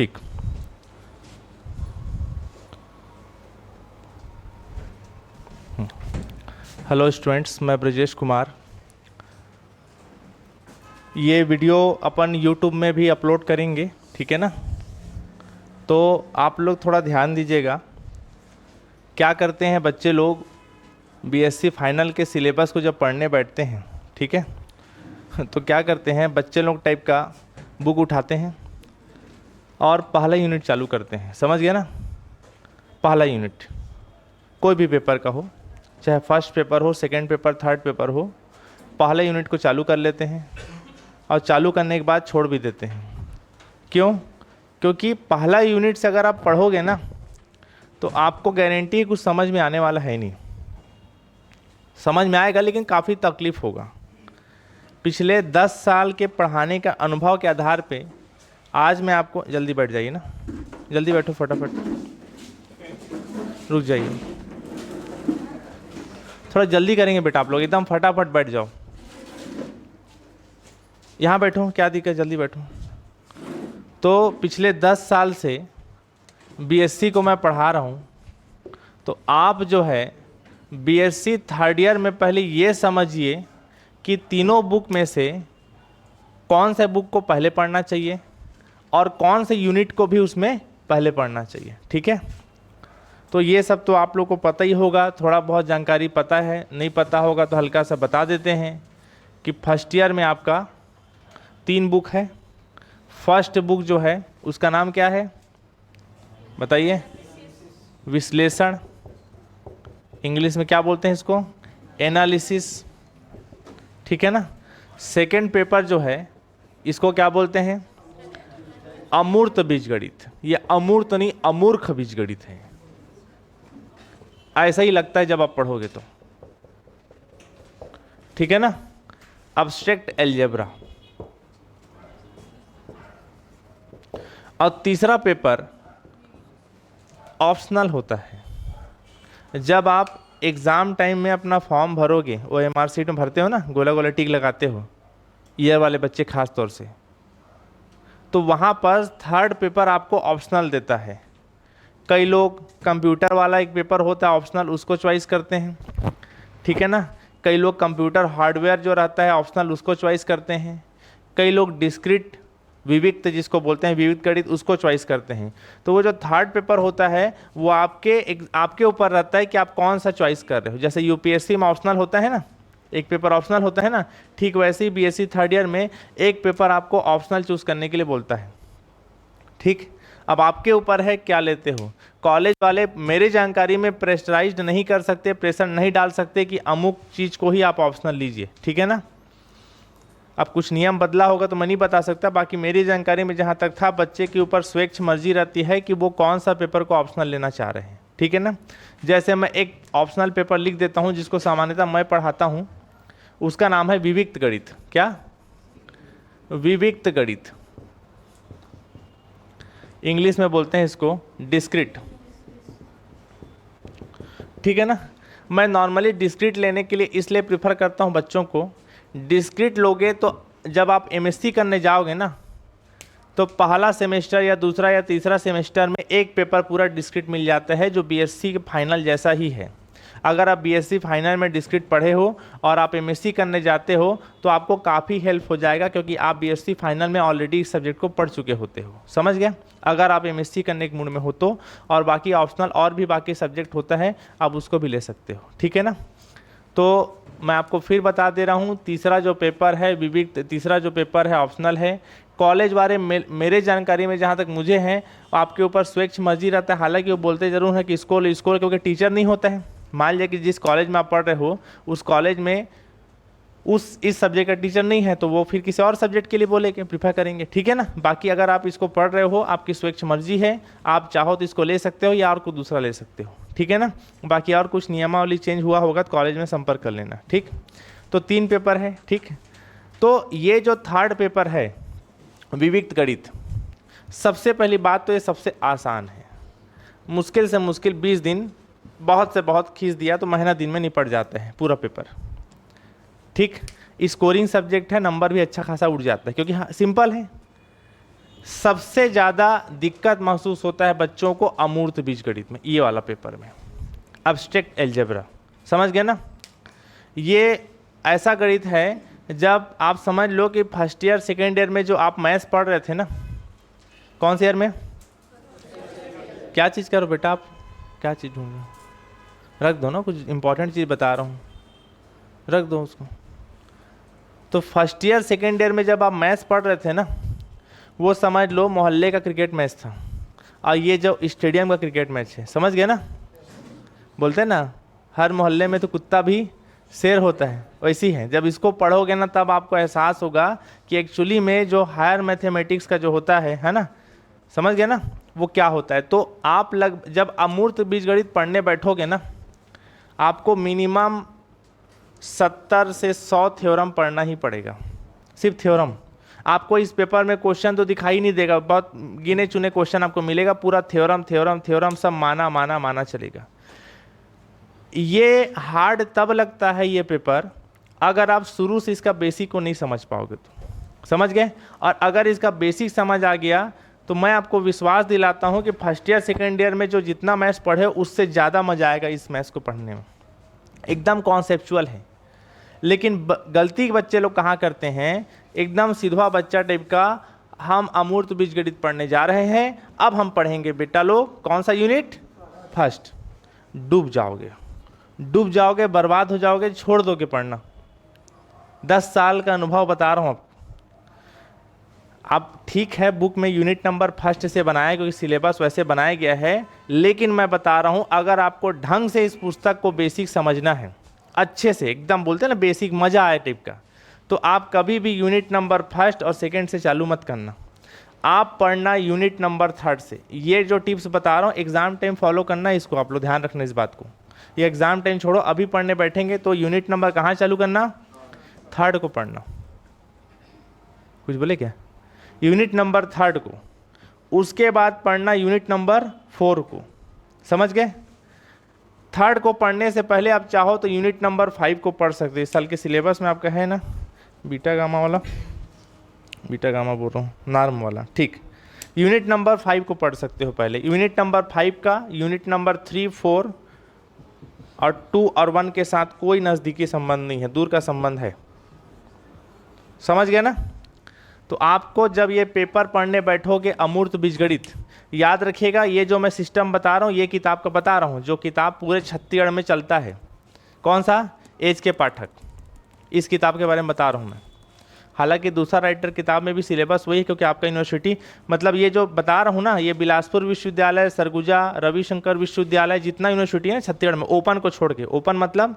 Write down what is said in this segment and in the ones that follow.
ठीक। Hello students, मैं ब्रजेश कुमार। ये वीडियो अपन यूट्यूब में भी अपलोड करेंगे, ठीक है ना। तो आप लोग थोड़ा ध्यान दीजिएगा। क्या करते हैं बच्चे लोग, बीएससी फाइनल के सिलेबस को जब पढ़ने बैठते हैं, ठीक है, तो क्या करते हैं बच्चे लोग टाइप का बुक उठाते हैं और पहला यूनिट चालू करते हैं। समझ गया ना। पहला यूनिट कोई भी पेपर का हो, चाहे फर्स्ट पेपर हो, सेकंड पेपर, थर्ड पेपर हो, पहले यूनिट को चालू कर लेते हैं और चालू करने के बाद छोड़ भी देते हैं। क्यों? क्योंकि पहला यूनिट से अगर आप पढ़ोगे ना तो आपको गारंटी है कुछ समझ में आने वाला है नहीं। समझ में आएगा लेकिन काफ़ी तकलीफ होगा। पिछले 10 साल के पढ़ाने का अनुभव के आधार पे आज मैं आपको, जल्दी बैठ जाइए ना, जल्दी बैठो, फटाफट रुक जाइए, थोड़ा जल्दी करेंगे बेटा आप लोग, एकदम फटाफट बैठ जाओ। यहाँ बैठो, क्या दिक्कत, जल्दी बैठो। तो पिछले 10 साल से बीएससी को मैं पढ़ा रहा हूँ। तो आप जो है बीएससी थर्ड ईयर में पहले ये समझिए कि तीनों बुक में से कौन से बुक को पहले पढ़ना चाहिए और कौन से यूनिट को भी उसमें पहले पढ़ना चाहिए, ठीक है। तो ये सब तो आप लोग को पता ही होगा, थोड़ा बहुत जानकारी पता है, नहीं पता होगा तो हल्का सा बता देते हैं कि फर्स्ट ईयर में आपका 3 बुक है। फर्स्ट बुक जो है उसका नाम क्या है बताइए? विश्लेषण। इंग्लिश में क्या बोलते हैं इसको? एनालिसिस, ठीक है ना। सेकंड पेपर जो है इसको क्या बोलते हैं? अमूर्त बीजगणित। ये अमूर्त नहीं, अमूर्ख बीजगणित है। ऐसा ही लगता है जब आप पढ़ोगे तो, ठीक है ना। Abstract algebra. और तीसरा पेपर ऑप्शनल होता है। जब आप एग्ज़ाम टाइम में अपना फॉर्म भरोगे, वो एमआर सीट में भरते हो ना, गोला गोला टिक लगाते हो, ईयर वाले बच्चे खास तौर से, तो वहाँ पर थर्ड पेपर आपको ऑप्शनल देता है। कई लोग कंप्यूटर वाला एक पेपर होता है ऑप्शनल, उसको चॉइस करते हैं, ठीक है ना। कई लोग कंप्यूटर हार्डवेयर जो रहता है ऑप्शनल, उसको चॉइस करते हैं। कई लोग डिस्क्रीट विविक्त जिसको बोलते हैं, विविक्त गणित, उसको चॉइस करते हैं। तो वो जो थर्ड पेपर होता है वो आपके ऊपर रहता है कि आप कौन सा चॉइस कर रहे हो। जैसे यूपीएससी में ऑप्शनल होता है ना, एक पेपर ऑप्शनल होता है ना, ठीक वैसे ही बीएससी थर्ड ईयर में एक पेपर आपको ऑप्शनल चूज करने के लिए बोलता है, ठीक। अब आपके ऊपर है क्या लेते हो। कॉलेज वाले मेरी जानकारी में प्रेशराइज्ड नहीं कर सकते, प्रेशर नहीं डाल सकते कि अमुक चीज़ को ही आप ऑप्शनल लीजिए, ठीक है ना। अब कुछ नियम बदला होगा तो मैं नहीं बता सकता, बाकी मेरी जानकारी में जहाँ तक था, बच्चे के ऊपर स्वेच्छ मर्जी रहती है कि वो कौन सा पेपर को ऑप्शनल लेना चाह रहे हैं, ठीक है ना। जैसे मैं एक ऑप्शनल पेपर लिख देता हूँ जिसको सामान्यतः मैं पढ़ाता हूँ, उसका नाम है विविक्त गणित। क्या? विविक्त गणित। इंग्लिश में बोलते हैं इसको डिस्क्रीट, ठीक है ना। मैं नॉर्मली डिस्क्रीट लेने के लिए इसलिए प्रीफर करता हूँ बच्चों को। डिस्क्रीट लोगे तो जब आप एमएससी करने जाओगे ना, तो पहला सेमेस्टर या दूसरा या तीसरा सेमेस्टर में एक पेपर पूरा डिस्क्रीट मिल जाता है जो बीएससी के फाइनल जैसा ही है। अगर आप बीएससी फाइनल में डिस्क्रीट पढ़े हो और आप एमएससी करने जाते हो तो आपको काफ़ी हेल्प हो जाएगा, क्योंकि आप बीएससी फाइनल में ऑलरेडी इस सब्जेक्ट को पढ़ चुके होते हो। समझ गया? अगर आप एमएससी करने के मूड में हो तो, और बाकी ऑप्शनल और भी बाकी सब्जेक्ट होता है, आप उसको भी ले सकते हो, ठीक है ना। तो मैं आपको फिर बता दे रहा हूँ, तीसरा जो पेपर है विविक्त, तीसरा जो पेपर है ऑप्शनल है। कॉलेज वाले मेरे जानकारी में जहाँ तक मुझे है, आपके ऊपर स्वेच्छ मर्जी रहता है। हालांकि वो बोलते ज़रूर है कि इसको क्योंकि टीचर नहीं होता है। मान लिया कि जिस कॉलेज में आप पढ़ रहे हो उस कॉलेज में इस सब्जेक्ट का टीचर नहीं है, तो वो फिर किसी और सब्जेक्ट के लिए बोलेंगे, प्रीफर करेंगे, ठीक है ना। बाकी अगर आप इसको पढ़ रहे हो, आपकी स्वेच्छ मर्जी है, आप चाहो तो इसको ले सकते हो या और कोई दूसरा ले सकते हो, ठीक है ना। बाकी और कुछ नियमावली चेंज हुआ होगा तो कॉलेज में संपर्क कर लेना, ठीक। तो 3 पेपर है, ठीक। तो ये जो थर्ड पेपर है विविक्त गणित, सबसे पहली बात तो ये सबसे आसान है। मुश्किल से मुश्किल 20 दिन, बहुत से बहुत खींच दिया तो महीना दिन में निपट जाते हैं पूरा पेपर, ठीक। स्कोरिंग सब्जेक्ट है, नंबर भी अच्छा खासा उड़ जाता है, क्योंकि हाँ सिंपल है। सबसे ज़्यादा दिक्कत महसूस होता है बच्चों को अमूर्त बीजगणित में, ये वाला पेपर में, एब्स्ट्रैक्ट अलजेब्रा। समझ गए ना? ये ऐसा गणित है जब आप समझ लो कि फर्स्ट ईयर सेकेंड ईयर में जो आप मैथ्स पढ़ रहे थे ना, कौन से ईयर में? क्या चीज़ करो बेटा आप? क्या चीज़ ढूंढो? रख दो ना, कुछ इंपॉर्टेंट चीज़ बता रहा हूँ, रख दो उसको। तो फर्स्ट ईयर सेकेंड ईयर में जब आप मैथ्स पढ़ रहे थे ना, वो समझ लो मोहल्ले का क्रिकेट मैच था, और ये जो स्टेडियम का क्रिकेट मैच है। समझ गए ना? बोलते हैं ना हर मोहल्ले में तो कुत्ता भी शेर होता है, वैसी है। जब इसको पढ़ोगे ना तब आपको एहसास होगा कि एक्चुअली में जो हायर मैथमेटिक्स का जो होता है ना, समझ गए ना, वो क्या होता है। तो आप जब अमूर्त बीजगणित पढ़ने बैठोगे ना, आपको मिनिमम 70 से 100 थ्योरम पढ़ना ही पड़ेगा, सिर्फ थ्योरम। आपको इस पेपर में क्वेश्चन तो दिखाई नहीं देगा, बहुत गिने चुने क्वेश्चन आपको मिलेगा, पूरा थ्योरम थ्योरम थ्योरम सब माना माना माना चलेगा। ये हार्ड तब लगता है ये पेपर अगर आप शुरू से इसका बेसिक को नहीं समझ पाओगे तो। समझ गए? और अगर इसका बेसिक समझ आ गया तो मैं आपको विश्वास दिलाता हूँ कि फर्स्ट ईयर सेकेंड ईयर में जो जितना मैथ्स पढ़े उससे ज़्यादा मजा आएगा इस मैथ्स को पढ़ने में। एकदम कॉन्सेप्चुअल है। लेकिन गलती बच्चे लोग कहाँ करते हैं, एकदम सीधा बच्चा टाइप का, हम अमूर्त बीजगणित पढ़ने जा रहे हैं, अब हम पढ़ेंगे बेटा लोग कौन सा यूनिट? फर्स्ट। डूब जाओगे, डूब जाओगे, बर्बाद हो जाओगे, छोड़ दोगे पढ़ना। 10 साल का अनुभव बता रहा हूँ आपको। अब ठीक है बुक में यूनिट नंबर फर्स्ट से बनाया, क्योंकि सिलेबस वैसे बनाया गया है, लेकिन मैं बता रहा हूँ अगर आपको ढंग से इस पुस्तक को बेसिक समझना है, अच्छे से एकदम बोलते हैं ना बेसिक मजा आए टाइप का, तो आप कभी भी यूनिट नंबर फर्स्ट और सेकंड से चालू मत करना, आप पढ़ना यूनिट नंबर थर्ड से। ये जो टिप्स बता रहा हूँ एग्जाम टाइम फॉलो करना, इसको आप लोग ध्यान रखना इस बात को। ये एग्जाम टाइम छोड़ो, अभी पढ़ने बैठेंगे तो यूनिट नंबर कहाँ चालू करना? थर्ड को पढ़ना। कुछ बोले क्या? यूनिट नंबर थर्ड को, उसके बाद पढ़ना यूनिट नंबर 4 को। समझ गए? थर्ड को पढ़ने से पहले आप चाहो तो यूनिट नंबर 5 को पढ़ सकते हैं। इस साल के सिलेबस में आपका है ना बीटा गामा वाला, बीटा गामा बोल रहा हूँ, नॉर्म वाला, ठीक। यूनिट नंबर 5 को पढ़ सकते हो पहले। यूनिट नंबर 5 का यूनिट नंबर 3, 4 और 2 और 1 के साथ कोई नज़दीकी संबंध नहीं है, दूर का संबंध है। समझ गए ना? तो आपको जब ये पेपर पढ़ने बैठोगे अमूर्त बीजगणित, याद रखिएगा ये जो मैं सिस्टम बता रहा हूँ ये किताब का बता रहा हूँ, जो किताब पूरे छत्तीसगढ़ में चलता है। कौन सा? एज के पाठक, इस किताब के बारे में बता रहा हूँ मैं। हालांकि दूसरा राइटर किताब में भी सिलेबस वही है, क्योंकि आपका यूनिवर्सिटी, मतलब ये जो बता रहा हूँ ना, ये बिलासपुर विश्वविद्यालय, सरगुजा, रविशंकर विश्वविद्यालय, जितना यूनिवर्सिटी है ना छत्तीसगढ़ में, ओपन को छोड़ के, ओपन मतलब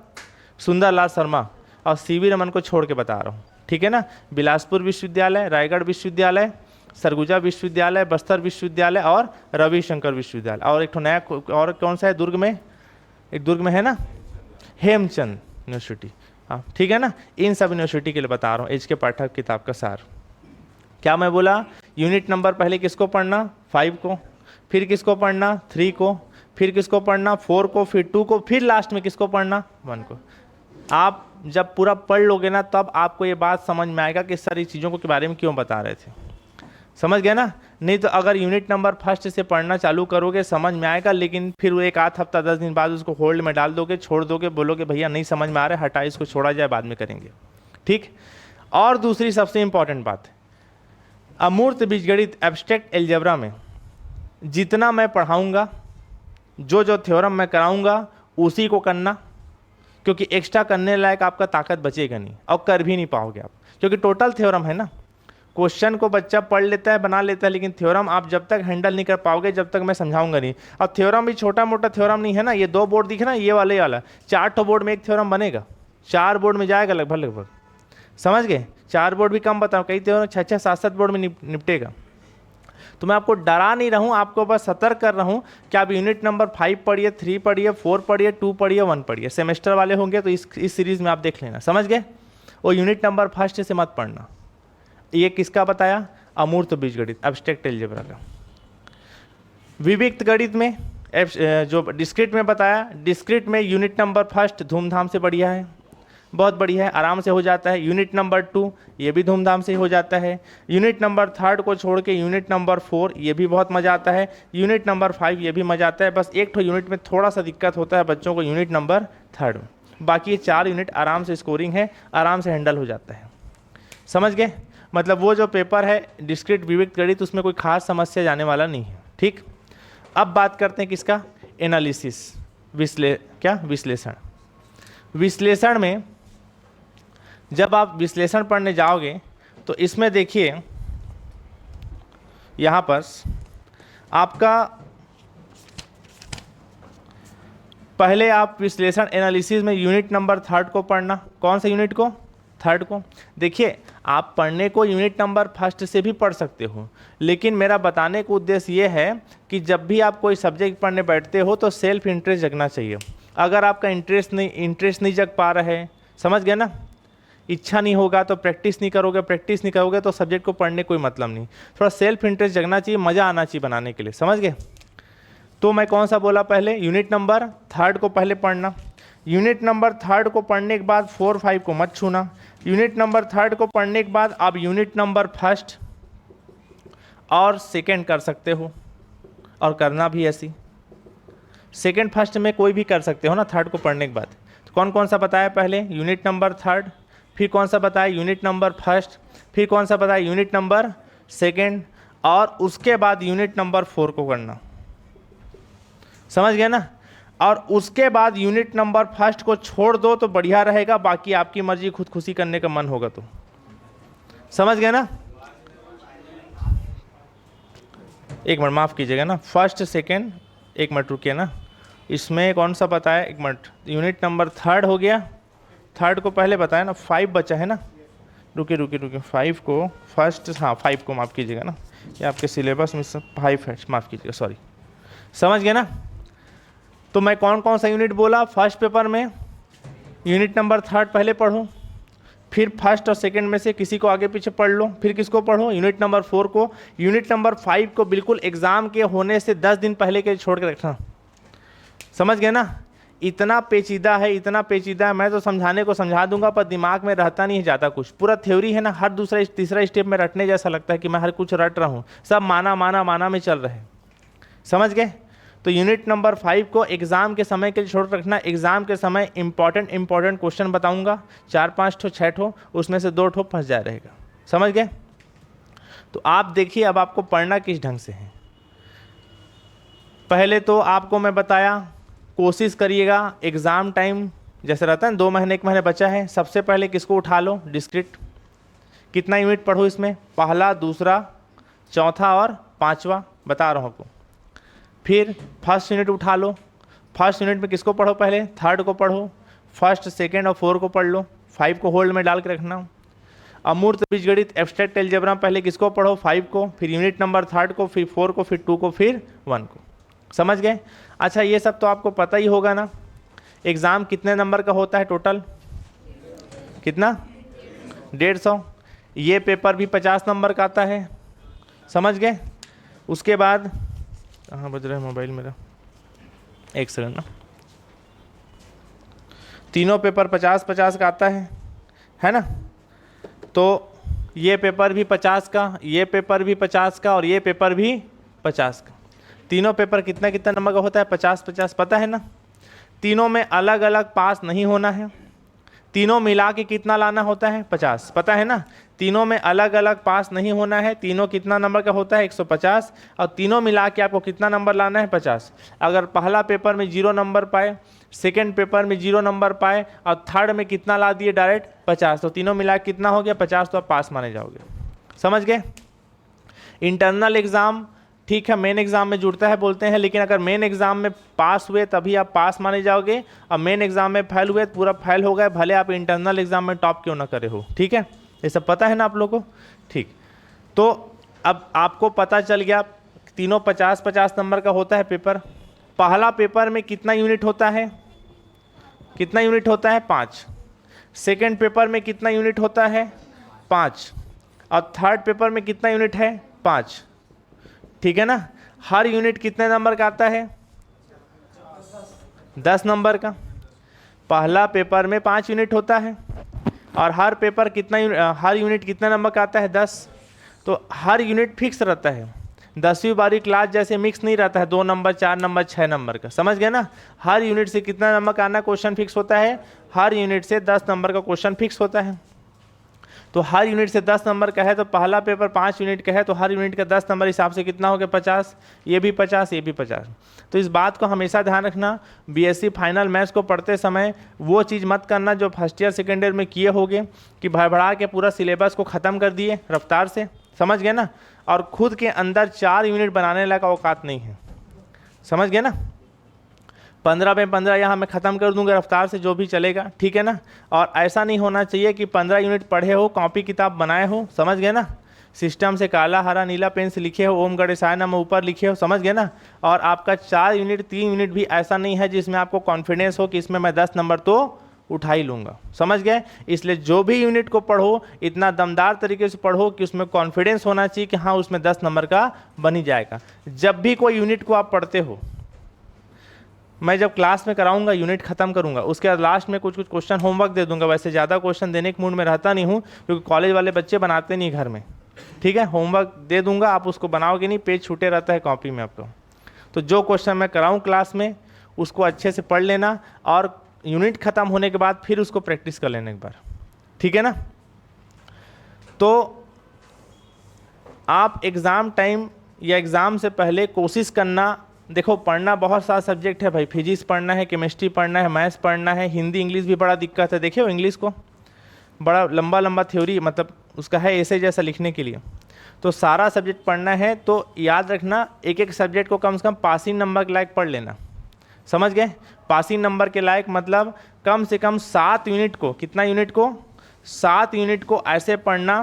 सुंदरलाल शर्मा और सीवी रमन को छोड़ के बता रहा हूँ, ठीक है ना। बिलासपुर विश्वविद्यालय, रायगढ़ विश्वविद्यालय, सरगुजा विश्वविद्यालय, बस्तर विश्वविद्यालय और रविशंकर विश्वविद्यालय, और एक तो नया और कौन सा है दुर्ग में, एक दुर्ग में है ना हेमचंद यूनिवर्सिटी, हाँ ठीक है ना। इन सब यूनिवर्सिटी के लिए बता रहा हूँ एच के पाठक किताब का सार। क्या मैं बोला? यूनिट नंबर पहले किसको पढ़ना? 5 को, फिर किसको पढ़ना? 3 को, फिर किसको पढ़ना? 4 को, फिर 2 को, फिर लास्ट में किसको पढ़ना? 1 को। आप जब पूरा पढ़ लोगे ना तब आपको ये बात समझ में आएगा कि सारी चीज़ों के बारे में क्यों बता रहे थे। समझ गए ना? नहीं तो अगर यूनिट नंबर फर्स्ट से पढ़ना चालू करोगे समझ में आएगा, लेकिन फिर वो एक आध हफ्ता 10 दिन बाद उसको होल्ड में डाल दोगे, छोड़ दोगे, बोलोगे भैया नहीं समझ में आ रहा है, हटा इसको, छोड़ा जाए, बाद में करेंगे, ठीक। और दूसरी सबसे इंपॉर्टेंट बात, अमूर्त बीजगणित एब्स्ट्रैक्ट अलजेब्रा में जितना मैं पढ़ाऊँगा, जो जो थ्योरम मैं कराऊँगा उसी को करना, क्योंकि एक्स्ट्रा करने लायक आपका ताकत बचेगा नहीं और कर भी नहीं पाओगे आप, क्योंकि टोटल थ्योरम है ना। क्वेश्चन को बच्चा पढ़ लेता है, बना लेता है, लेकिन थ्योरम आप जब तक हैंडल नहीं कर पाओगे जब तक मैं समझाऊंगा नहीं। और थ्योरम भी छोटा मोटा थ्योरम नहीं है ना, ये 2 बोर्ड दिख रहा है, ये वाला 4 बोर्ड में एक थ्योरम बनेगा, 4 बोर्ड में जाएगा लगभग। समझ गए? 4 बोर्ड भी कम बताऊँ, कई थ्योरम 6-6, 7-7 बोर्ड में निपटेगा। तो मैं आपको डरा नहीं रहा हूँ, आपको बस सतर्क कर रहा हूँ कि आप यूनिट नंबर 5 पढ़िए, 3 पढ़िए, 4 पढ़िए, 2 पढ़िए, 1 पढ़िए। सेमेस्टर वाले होंगे तो इस सीरीज में आप देख लेना। समझ गए? वो यूनिट नंबर फर्स्ट से मत पढ़ना। ये किसका बताया? अमूर्त बीजगणित, एब्स्ट्रैक्ट अलजेब्रा का। विविक्त गणित में जो डिस्क्रीट में बताया, डिस्क्रीट में यूनिट नंबर फर्स्ट धूमधाम से बढ़िया है, बहुत बढ़िया है, आराम से हो जाता है। यूनिट नंबर 2 ये भी धूमधाम से हो जाता है। यूनिट नंबर 3 को छोड़ के यूनिट नंबर 4 ये भी बहुत मज़ा आता है। यूनिट नंबर 5 ये भी मज़ा आता है। बस एक यूनिट में थोड़ा सा दिक्कत होता है बच्चों को, यूनिट नंबर 3 में। बाकी ये 4 यूनिट आराम से स्कोरिंग है, आराम से हैंडल हो जाता है। समझ गए? मतलब वो जो पेपर है डिस्क्रीट विविक्त गणित, उसमें कोई खास समस्या जाने वाला नहीं है। ठीक, अब बात करते हैं किसका, एनालिसिस, विश्लेषण। विश्लेषण में जब आप विश्लेषण पढ़ने जाओगे तो इसमें देखिए यहाँ पर आपका पहले आप विश्लेषण एनालिसिस में यूनिट नंबर 3 को पढ़ना। कौन से यूनिट को? 3 को। देखिए आप पढ़ने को यूनिट नंबर 1 से भी पढ़ सकते हो, लेकिन मेरा बताने का उद्देश्य ये है कि जब भी आप कोई सब्जेक्ट पढ़ने बैठते हो तो सेल्फ इंटरेस्ट जगना चाहिए। अगर आपका इंटरेस्ट नहीं जग पा रहा है, समझ गए ना, इच्छा नहीं होगा तो प्रैक्टिस नहीं करोगे तो सब्जेक्ट को पढ़ने कोई मतलब नहीं। थोड़ा सेल्फ इंटरेस्ट जगना चाहिए, मज़ा आना चाहिए बनाने के लिए। समझ गए? तो मैं कौन सा बोला पहले, यूनिट नंबर 3 को पहले पढ़ना। यूनिट नंबर 3 को पढ़ने के बाद 4, 5 को मत छूना। यूनिट नंबर 3 को पढ़ने के बाद आप यूनिट नंबर 1 और 2 कर सकते हो, और करना भी ऐसी 2nd 1st में कोई भी कर सकते हो ना 3 को पढ़ने के बाद। तो कौन कौन सा बताया पहले, यूनिट नंबर 3, फिर कौन सा बताया, यूनिट नंबर 1, फिर कौन सा बताया, यूनिट नंबर 2, और उसके बाद यूनिट नंबर 4 को करना। समझ गए ना? और उसके बाद यूनिट नंबर 1 को छोड़ दो तो बढ़िया रहेगा, बाकी आपकी मर्जी, खुदकुशी करने का मन होगा तो। समझ गए ना? एक मिनट माफ़ कीजिएगा ना, 1st 2, एक मिनट रुकिए ना, इसमें कौन सा बताया, एक मिनट, यूनिट नंबर 3 हो गया, 3 को पहले बताया ना, 5 बचा है ना, रुकिए 5 को 1st, हाँ 5 को माफ़ कीजिएगा ना, ये आपके सिलेबस में 5 है, माफ़ कीजिएगा, सॉरी। समझ गए ना? तो मैं कौन कौन सा यूनिट बोला, 1st पेपर में यूनिट नंबर 3 पहले पढ़ो, फिर 1st और 2nd में से किसी को आगे पीछे पढ़ लो, फिर किसको पढ़ो, यूनिट नंबर 4 को। यूनिट नंबर 5 को बिल्कुल एग्जाम के होने से 10 दिन पहले के छोड़ के रखना। समझ गए ना? इतना पेचीदा है, मैं तो समझाने को समझा दूंगा पर दिमाग में रहता नहीं है ज़्यादा कुछ। पूरा थ्योरी है ना, हर दूसरा तीसरा स्टेप में रटने जैसा लगता है कि मैं हर कुछ रट रहा हूँ, सब माना में चल रहे हैं। समझ गए? तो यूनिट नंबर 5 को एग्जाम के समय के लिए छोड़ रखना। एग्जाम के समय इंपॉर्टेंट क्वेश्चन बताऊंगा, 4-5 ठो 6 ठो, उसमें से 2 ठो फंस जाए रहेगा। समझ गए? तो आप देखिए अब आपको पढ़ना किस ढंग से है। पहले तो आपको मैं बताया, कोशिश करिएगा एग्ज़ाम टाइम जैसे रहता है 2 महीने 1 महीने बचा है, सबसे पहले किसको उठा लो, डिस्क्रीट। कितना यूनिट पढ़ो इसमें, पहला, दूसरा, चौथा और 5वां बता रहा हूँ आपको। फिर 1st यूनिट उठा लो, 1st यूनिट में किसको पढ़ो, पहले 3 को पढ़ो, 1st 2 और 4 को पढ़ लो, 5 को होल्ड में डाल के रखना। अमूर्त बीजगणित एब्स्ट्रैक्ट अलजेब्रा पहले किसको पढ़ो, 5 को, फिर यूनिट नंबर 3 को, फिर 4 को, फिर 2 को, फिर 1 को। समझ गए? अच्छा ये सब तो आपको पता ही होगा ना। एग्ज़ाम कितने नंबर का होता है टोटल, कितना, 150। ये पेपर भी 50 नंबर का आता है। समझ गए? उसके बाद कहाँ बज रहा है मोबाइल मेरा, 1 सेकंड ना, तीनों पेपर 50-50 का आता है ना? तो ये पेपर भी 50 का, ये पेपर भी 50 का, और ये पेपर भी 50 का। तीनों पेपर कितना कितना नंबर का होता है, 50-50, पता है ना? तीनों में अलग अलग पास नहीं होना है, तीनों मिला के कितना लाना होता है, 50, पता है ना? तीनों में अलग अलग पास नहीं होना है, तीनों कितना नंबर का होता है, 150, और तीनों मिला के आपको कितना नंबर लाना है, 50। अगर पहला पेपर में 0 नंबर पाए, 2nd पेपर में 0 नंबर पाए, और 3rd में कितना ला दिए, डायरेक्ट 50, तो तीनों मिला के कितना हो गया, 50, तो आप पास माने जाओगे। समझ गए? इंटरनल एग्ज़ाम ठीक है, मेन एग्जाम में जुड़ता है बोलते हैं, लेकिन अगर मेन एग्जाम में पास हुए तभी आप पास माने जाओगे, और मेन एग्जाम में फेल हुए तो पूरा फेल हो गए, भले आप इंटरनल एग्जाम में टॉप क्यों ना करे हो। ठीक है, ये सब पता है ना आप लोगों को? ठीक, तो अब आपको पता चल गया तीनों 50-50 नंबर का होता है पेपर। पहला पेपर में कितना यूनिट होता है, 5। 2nd पेपर में कितना यूनिट होता है, 5, और 3rd पेपर में कितना यूनिट है, 5। ठीक है ना? हर यूनिट कितने नंबर का आता है, 10 नंबर का। पहला पेपर में 5 यूनिट होता है और हर पेपर हर यूनिट कितना नंबर का आता है 10। तो हर यूनिट फिक्स रहता है, 10वीं 12वीं क्लास जैसे मिक्स नहीं रहता है 2 नंबर 4 नंबर 6 नंबर का, समझ गए ना। हर यूनिट से कितना नंबर का आना क्वेश्चन फिक्स होता है, हर यूनिट से 10 नंबर का क्वेश्चन फिक्स होता है। तो हर यूनिट से 10 नंबर का है, तो पहला पेपर 5 यूनिट का है, तो हर यूनिट का 10 नंबर हिसाब से कितना हो गया 50, ये भी 50 ये भी 50। तो इस बात को हमेशा ध्यान रखना, बीएससी फाइनल मैथ्स को पढ़ते समय वो चीज़ मत करना जो फर्स्ट ईयर सेकेंड ईयर में किए होगे कि भड़बड़ा के पूरा सिलेबस को ख़त्म कर दिए रफ्तार से, समझ गए ना, और खुद के अंदर 4 यूनिट बनाने लायक औकात नहीं है, समझ गए ना। 15 में 15 यहाँ मैं ख़त्म कर दूंगा रफ्तार से, जो भी चलेगा, ठीक है ना। और ऐसा नहीं होना चाहिए कि 15 यूनिट पढ़े हो, कॉपी किताब बनाए हो, समझ गए ना, सिस्टम से काला हरा नीला पेन से लिखे हो, ओम गणेशाय नमः ऊपर लिखे हो, समझ गए ना। और आपका 4 यूनिट 3 यूनिट भी ऐसा नहीं है जिसमें आपको कॉन्फिडेंस हो कि इसमें मैं 10 नंबर तो उठा ही लूँगा, समझ गए। इसलिए जो भी यूनिट को पढ़ो इतना दमदार तरीके से पढ़ो कि उसमें कॉन्फिडेंस होना चाहिए कि हाँ उसमें 10 नंबर का बन ही जाएगा। जब भी कोई यूनिट को आप पढ़ते हो, मैं जब क्लास में कराऊंगा यूनिट खत्म करूंगा, उसके बाद लास्ट में कुछ क्वेश्चन होमवर्क दे दूंगा। वैसे ज़्यादा क्वेश्चन देने के मूड में रहता नहीं हूँ क्योंकि कॉलेज वाले बच्चे बनाते नहीं घर में, ठीक है। होमवर्क दे दूंगा, आप उसको बनाओगे नहीं, पेज छूटे रहता है कॉपी में आपको। तो जो क्वेश्चन मैं कराऊँ क्लास में उसको अच्छे से पढ़ लेना और यूनिट ख़त्म होने के बाद फिर उसको प्रैक्टिस कर लेना एक बार, ठीक है ना। तो आप एग्ज़ाम टाइम या एग्ज़ाम से पहले कोशिश करना, देखो पढ़ना बहुत सारा सब्जेक्ट है भाई, फिजिक्स पढ़ना है, केमिस्ट्री पढ़ना है, मैथ्स पढ़ना है, हिंदी इंग्लिश भी बड़ा दिक्कत है। देखिए इंग्लिश को बड़ा लंबा लंबा थ्योरी मतलब उसका है ऐसे जैसा लिखने के लिए, तो सारा सब्जेक्ट पढ़ना है। तो याद रखना एक एक सब्जेक्ट को कम से कम पासिंग नंबर के लायक पढ़ लेना, समझ गए। पासिंग नंबर के लायक मतलब कम से कम 7 यूनिट को, कितना यूनिट को 7 यूनिट को ऐसे पढ़ना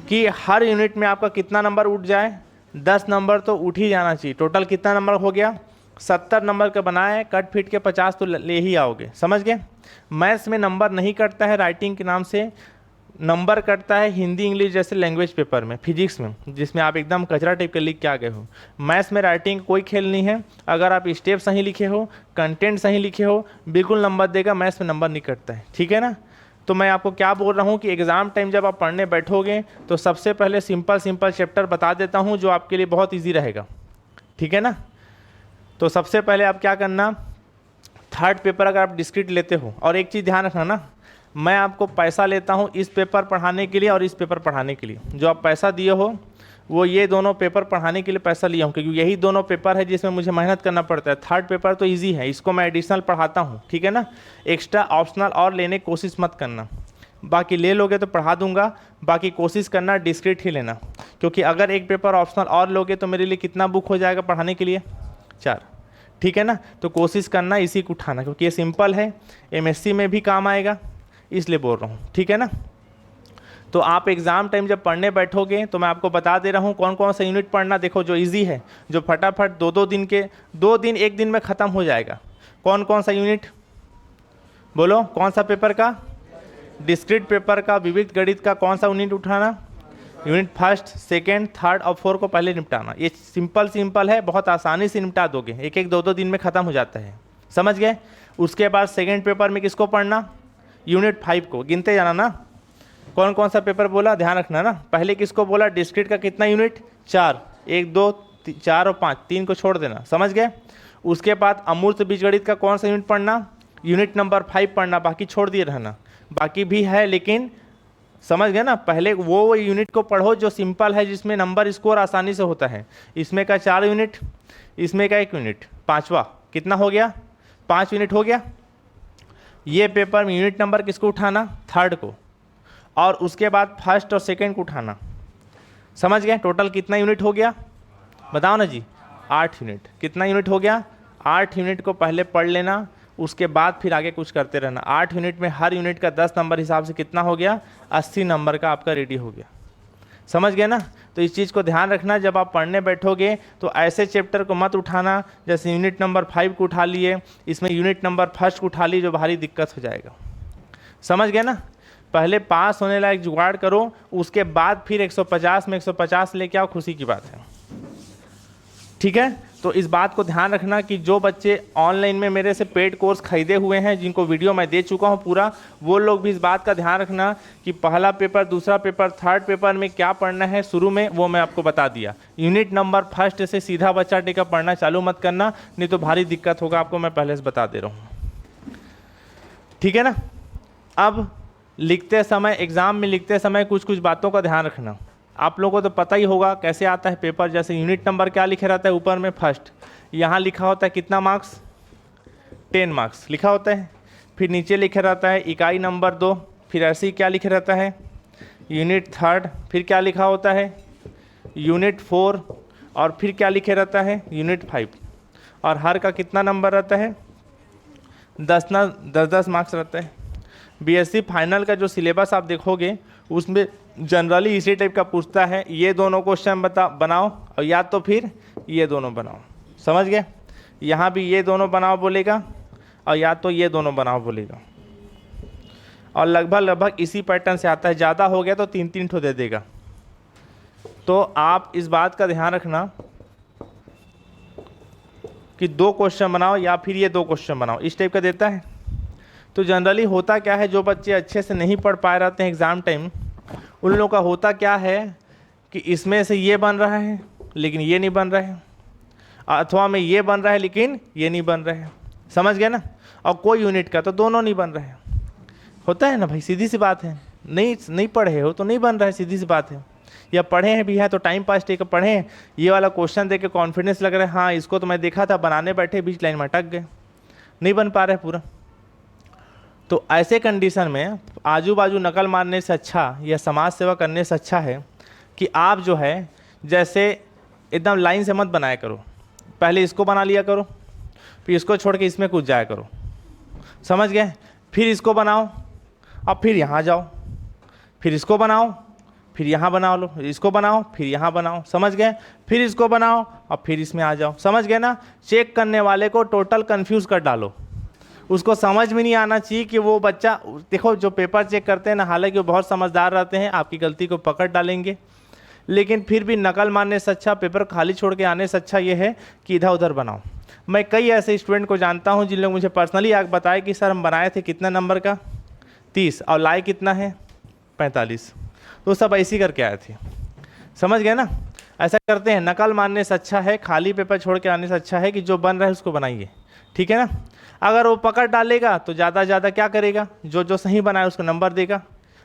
कि हर यूनिट में आपका कितना नंबर उठ जाए, 10 नंबर तो उठ ही जाना चाहिए। टोटल कितना नंबर हो गया 70 नंबर का बनाए, कट फिट के 50 तो ले ही आओगे, समझ गए। मैथ्स में नंबर नहीं कटता है राइटिंग के नाम से, नंबर कटता है हिंदी इंग्लिश जैसे लैंग्वेज पेपर में, फिजिक्स में जिसमें आप एकदम कचरा टाइप के लिख के आ गए हो। मैथ्स में राइटिंग कोई खेल नहीं है, अगर आप स्टेप सही लिखे हो, कंटेंट सही लिखे हो, बिल्कुल नंबर देगा, मैथ्स में नंबर नहीं कटता है, ठीक है ना। तो मैं आपको क्या बोल रहा हूँ कि एग्ज़ाम टाइम जब आप पढ़ने बैठोगे तो सबसे पहले सिंपल चैप्टर बता देता हूँ जो आपके लिए बहुत ईजी रहेगा, ठीक है ना। तो सबसे पहले आप क्या करना, थर्ड पेपर अगर आप डिस्क्रीट लेते हो, और एक चीज़ ध्यान रखना ना, मैं आपको पैसा लेता हूँ इस पेपर पढ़ाने के लिए और इस पेपर पढ़ाने के लिए, जो आप पैसा दिए हो वो ये दोनों पेपर पढ़ाने के लिए पैसा लिया हूँ, क्योंकि यही दोनों पेपर है जिसमें मुझे मेहनत करना पड़ता है। थर्ड पेपर तो इजी है, इसको मैं एडिशनल पढ़ाता हूँ, ठीक है ना। एक्स्ट्रा ऑप्शनल और लेने की कोशिश मत करना, बाकी ले लोगे तो पढ़ा दूंगा, बाकी कोशिश करना डिस्क्रीट ही लेना, क्योंकि अगर एक पेपर ऑप्शनल और लोगे तो मेरे लिए कितना बुक हो जाएगा पढ़ाने के लिए 4, ठीक है ना। तो कोशिश करना इसी को उठाना, क्योंकि ये सिंपल है, एमएससी में भी काम आएगा, इसलिए बोल रहा हूँ, ठीक है ना। तो आप एग्ज़ाम टाइम जब पढ़ने बैठोगे तो मैं आपको बता दे रहा हूँ कौन कौन सा यूनिट पढ़ना। देखो जो इजी है, जो फटाफट 2-2 दिन के 2 दिन 1 दिन में ख़त्म हो जाएगा। कौन कौन सा यूनिट बोलो, कौन सा पेपर का, डिस्क्रीट पेपर का विविध गणित का कौन सा यूनिट उठाना, यूनिट फर्स्ट सेकेंड थर्ड और 4 को पहले निपटाना। ये सिंपल है, बहुत आसानी से निपटा दोगे, 1-1 2-2 दिन में ख़त्म हो जाता है, समझ गए। उसके बाद सेकेंड पेपर में किसको पढ़ना, यूनिट 5 को, गिनते जाना ना, कौन कौन सा पेपर बोला ध्यान रखना ना। पहले किसको बोला, डिस्क्रीट का कितना यूनिट 4, 1 2 4 और 5, 3 को छोड़ देना, समझ गए। उसके बाद अमूर्त बीजगणित का कौन सा यूनिट पढ़ना, यूनिट नंबर 5 पढ़ना, बाकी छोड़ दिए रहना, बाकी भी है लेकिन समझ गए ना। पहले वो यूनिट को पढ़ो जो सिंपल है, जिसमें नंबर स्कोर आसानी से होता है। इसमें का 4 यूनिट, इसमें का 1 यूनिट, 5वां कितना हो गया, 5 यूनिट हो गया। ये पेपर में यूनिट नंबर किसको उठाना, थर्ड को, और उसके बाद फर्स्ट और सेकंड को उठाना, समझ गए। टोटल कितना यूनिट हो गया बताओ ना जी, 8 यूनिट। कितना यूनिट हो गया, 8 यूनिट को पहले पढ़ लेना, उसके बाद फिर आगे कुछ करते रहना। 8 यूनिट में हर यूनिट का 10 नंबर हिसाब से कितना हो गया, 80 नंबर का आपका रेडी हो गया, समझ गए ना। तो इस चीज़ को ध्यान रखना, जब आप पढ़ने बैठोगे तो ऐसे चैप्टर को मत उठाना जैसे यूनिट नंबर 5 को उठा लिए, इसमें यूनिट नंबर फर्स्ट को उठा लिए, जो भारी दिक्कत हो जाएगा, समझ गए ना। पहले पास होने लायक जुगाड़ करो, उसके बाद फिर 150 में 150 लेके आओ, खुशी की बात है, ठीक है। तो इस बात को ध्यान रखना कि जो बच्चे ऑनलाइन में मेरे से पेड कोर्स खरीदे हुए हैं, जिनको वीडियो मैं दे चुका हूं पूरा, वो लोग भी इस बात का ध्यान रखना कि पहला पेपर, दूसरा पेपर, थर्ड पेपर में क्या पढ़ना है शुरू में, वो मैं आपको बता दिया। यूनिट नंबर फर्स्ट से सीधा बच्चा टेका पढ़ना चालू मत करना, नहीं तो भारी दिक्कत होगा आपको, मैं पहले से बता दे रहा हूँ। ठीक है ना। अब लिखते समय, एग्ज़ाम में लिखते समय कुछ कुछ बातों का ध्यान रखना। आप लोगों को तो पता ही होगा कैसे आता है पेपर। जैसे यूनिट नंबर क्या लिखा रहता है ऊपर में, फर्स्ट, यहाँ लिखा होता है कितना मार्क्स, 10 मार्क्स लिखा होता है। फिर नीचे लिखा रहता है इकाई नंबर 2, फिर ऐसे ही क्या लिखा रहता है यूनिट थर्ड, फिर क्या लिखा होता है यूनिट 4, और फिर क्या लिखे रहता है यूनिट 5। और हर का कितना नंबर रहता है 10 मार्क्स रहता है। बीएससी फाइनल का जो सिलेबस आप देखोगे उसमें जनरली इसी टाइप का पूछता है, ये दोनों क्वेश्चन बनाओ और या तो फिर ये दोनों बनाओ। समझ गए। यहाँ भी ये दोनों बनाओ बोलेगा और या तो ये दोनों बनाओ बोलेगा, और लगभग इसी पैटर्न से आता है। ज़्यादा हो गया तो 3-3 ठो दे देगा। तो आप इस बात का ध्यान रखना कि 2 क्वेश्चन बनाओ या फिर ये 2 क्वेश्चन बनाओ, इस टाइप का देता है। तो जनरली होता क्या है, जो बच्चे अच्छे से नहीं पढ़ पाए रहते हैं एग्ज़ाम टाइम, उन लोगों का होता क्या है कि इसमें से ये बन रहा है लेकिन ये नहीं बन रहा है, अथवा में ये बन रहा है लेकिन ये नहीं बन रहा है। समझ गए ना। और कोई यूनिट का तो दोनों नहीं बन रहे हैं। होता है ना भाई, सीधी सी बात है। नहीं पढ़े हो तो नहीं बन रहा है, सीधी सी बात है। या पढ़े हैं भी है तो टाइम पास टेक पढ़े हैं, ये वाला क्वेश्चन देख के कॉन्फिडेंस लग रहा है, हाँ इसको तो मैं देखा था, बनाने बैठे बीच लाइन में अटक गए, नहीं बन पा रहे पूरा। तो ऐसे कंडीशन में आजू बाजू नकल मारने से अच्छा या समाज सेवा करने से अच्छा है कि आप जो है जैसे एकदम लाइन से मत बनाया करो। पहले इसको बना लिया करो, फिर इसको छोड़ के इसमें कूद जाया करो। समझ गए। फिर इसको बनाओ, अब फिर यहाँ जाओ, फिर इसको बनाओ, फिर यहाँ बना लो, इसको बनाओ, फिर यहाँ बनाओ। समझ गए। फिर इसको बनाओ और फिर इसमें आ जाओ। समझ गए ना। चेक करने वाले को टोटल कंफ्यूज कर डालो। उसको समझ में नहीं आना चाहिए कि वो बच्चा, देखो जो पेपर चेक करते हैं ना, हालांकि वो बहुत समझदार रहते हैं, आपकी गलती को पकड़ डालेंगे, लेकिन फिर भी नकल मारने से अच्छा, पेपर खाली छोड़ के आने से अच्छा ये है कि इधर उधर बनाओ। मैं कई ऐसे स्टूडेंट को जानता हूँ जिन लोग मुझे पर्सनली आके बताए कि सर हम बनाए थे कितना नंबर का 30 और लाए कितना है 45, तो सब ऐसी करके आए थे। समझ गए ना। ऐसा करते हैं, नकल मारने से अच्छा है, खाली पेपर छोड़ के आने से अच्छा है कि जो बन रहा है उसको बनाइए। ठीक है ना। अगर वो पकड़ डालेगा तो ज़्यादा ज़्यादा क्या करेगा, जो जो सही बनाए उसको नंबर देगा,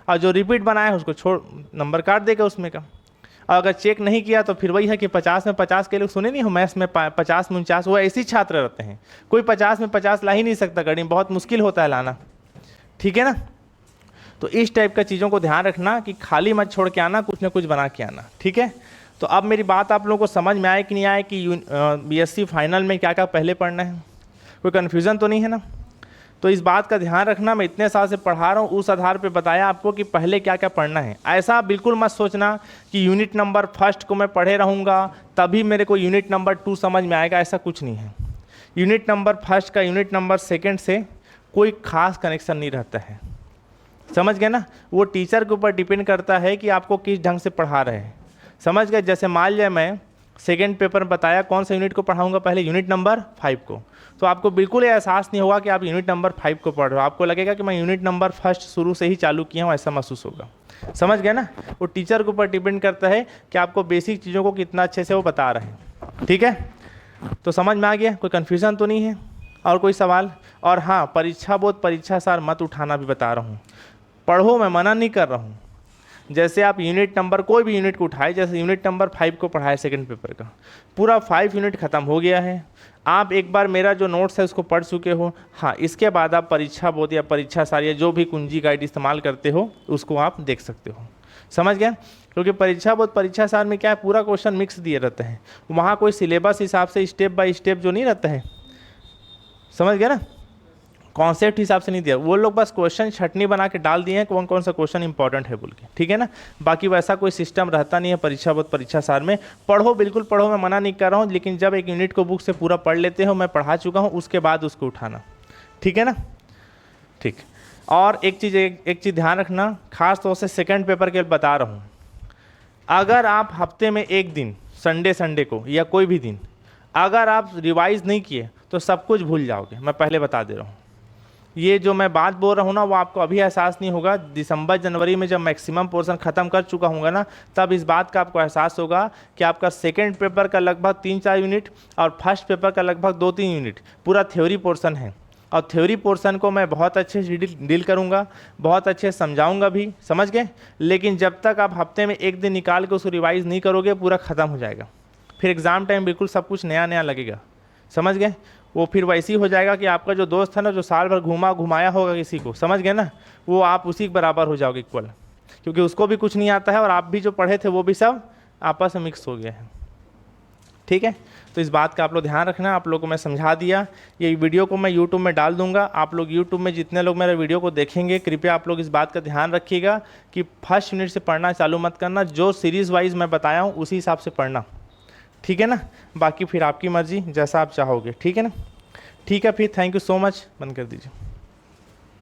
और जो रिपीट बनाए उसको छोड़ नंबर काट देगा उसमें का। और अगर चेक नहीं किया तो फिर वही है कि 50 में 50 के लोग सुने नहीं हो, मैथ्स में 50 में 49, वो ऐसे ही छात्र रहते हैं। कोई 50 में 50 ला ही नहीं सकता, गणित में बहुत मुश्किल होता है लाना। ठीक है ना। तो इस टाइप का चीज़ों को ध्यान रखना कि खाली मत छोड़ के आना, कुछ ना कुछ बना के आना। ठीक है। तो अब मेरी बात आप लोगों को समझ में आए कि नहीं आए कि बीएससी फाइनल में क्या क्या पहले पढ़ना है, कोई कन्फ्यूज़न तो नहीं है ना। तो इस बात का ध्यान रखना, मैं इतने साल से पढ़ा रहा हूँ, उस आधार पे बताया आपको कि पहले क्या क्या पढ़ना है। ऐसा बिल्कुल मत सोचना कि यूनिट नंबर फर्स्ट को मैं पढ़े रहूँगा तभी मेरे को यूनिट नंबर 2 समझ में आएगा, ऐसा कुछ नहीं है। यूनिट नंबर फर्स्ट का यूनिट नंबर सेकेंड से कोई खास कनेक्शन नहीं रहता है। समझ गए ना। वो टीचर के ऊपर डिपेंड करता है कि आपको किस ढंग से पढ़ा रहे हैं। समझ गए। जैसे मान लिया मैं सेकेंड पेपर में बताया कौन सा यूनिट को पढ़ाऊंगा, पहले यूनिट नंबर 5 को, तो आपको बिल्कुल ये एहसास नहीं होगा कि आप यूनिट नंबर 5 को पढ़ रहे हो। आपको लगेगा कि मैं यूनिट नंबर फर्स्ट शुरू से ही चालू किया हूँ, ऐसा महसूस होगा। समझ गए ना। वो टीचर के ऊपर डिपेंड करता है कि आपको बेसिक चीज़ों को कितना अच्छे से वो बता रहे हैं। ठीक है। तो समझ में आ गया, कोई कन्फ्यूज़न तो नहीं है और कोई सवाल। और हाँ, परीक्षा बोध परीक्षा सार मत उठाना भी बता रहा हूँ। पढ़ो, मैं मना नहीं कर रहा हूँ। जैसे आप यूनिट नंबर कोई भी यूनिट को उठाए, जैसे यूनिट नंबर 5 को पढ़ाए सेकंड पेपर का, पूरा 5 यूनिट ख़त्म हो गया है। आप एक बार मेरा जो नोट्स है उसको पढ़ चुके हो। हाँ, इसके बाद आप परीक्षा बोध या परीक्षा सार या जो भी कुंजी गाइड इस्तेमाल करते हो उसको आप देख सकते हो। समझ गए। क्योंकि परीक्षा बोध परीक्षा सार में क्या है, पूरा क्वेश्चन मिक्स दिए रहते हैं, वहाँ कोई सिलेबस हिसाब से स्टेप बाय स्टेप जो नहीं रहता है। समझ गए ना। कॉन्सेप्ट हिसाब से नहीं दिया, वो लोग बस क्वेश्चन छटनी बना के डाल दिए हैं कौन कौन सा क्वेश्चन इंपॉर्टेंट है बोल के। ठीक है ना। बाकी वैसा कोई सिस्टम रहता नहीं है परीक्षा बोध परीक्षा सार में। पढ़ो, बिल्कुल पढ़ो, मैं मना नहीं कर रहा हूँ, लेकिन जब एक यूनिट को बुक से पूरा पढ़ लेते हो, मैं पढ़ा चुका हूँ, उसके बाद उसको उठाना। ठीक है ना। ठीक। और एक चीज़ ध्यान रखना, खास तौर से सेकेंड पेपर के लिए बता रहा हूँ, अगर आप हफ्ते में एक दिन संडे को या कोई भी दिन अगर आप रिवाइज नहीं किए तो सब कुछ भूल जाओगे, मैं पहले बता दे रहा हूँ। ये जो मैं बात बोल रहा हूँ ना, वो आपको अभी एहसास नहीं होगा, दिसंबर जनवरी में जब मैक्सिमम पोर्शन ख़त्म कर चुका हूँगा ना, तब इस बात का आपको एहसास होगा कि आपका सेकेंड पेपर का लगभग 3-4 यूनिट और फर्स्ट पेपर का लगभग 2-3 यूनिट पूरा थ्योरी पोर्शन है। और थ्योरी पोर्शन को मैं बहुत अच्छे से डील करूँगा, बहुत अच्छे से समझाऊँगा भी, समझ गए। लेकिन जब तक आप हफ्ते में एक दिन निकाल के उसको रिवाइज़ नहीं करोगे, पूरा ख़त्म हो जाएगा। फिर एग्ज़ाम टाइम बिल्कुल सब कुछ नया नया लगेगा, समझ गए। वो फिर वैसे ही हो जाएगा कि आपका जो दोस्त है ना, जो साल भर घुमाया होगा किसी को, समझ गए ना, वो आप उसी के बराबर हो जाओगे इक्वल, क्योंकि उसको भी कुछ नहीं आता है और आप भी जो पढ़े थे वो भी सब आपस में मिक्स हो गया है। ठीक है, तो इस बात का आप लोग ध्यान रखना। आप लोगों को मैं समझा दिया। ये वीडियो को मैं यूट्यूब में डाल दूंगा, आप लोग यूट्यूब में जितने लोग मेरे वीडियो को देखेंगे, कृपया आप लोग इस बात का ध्यान रखिएगा कि फर्स्ट यूनिट से पढ़ना चालू मत करना, जो सीरीज़ वाइज मैं बताया हूँ उसी हिसाब से पढ़ना, ठीक है ना। बाकी फिर आपकी मर्जी, जैसा आप चाहोगे, ठीक है ना। ठीक है, फिर थैंक यू सो मच, बंद कर दीजिए।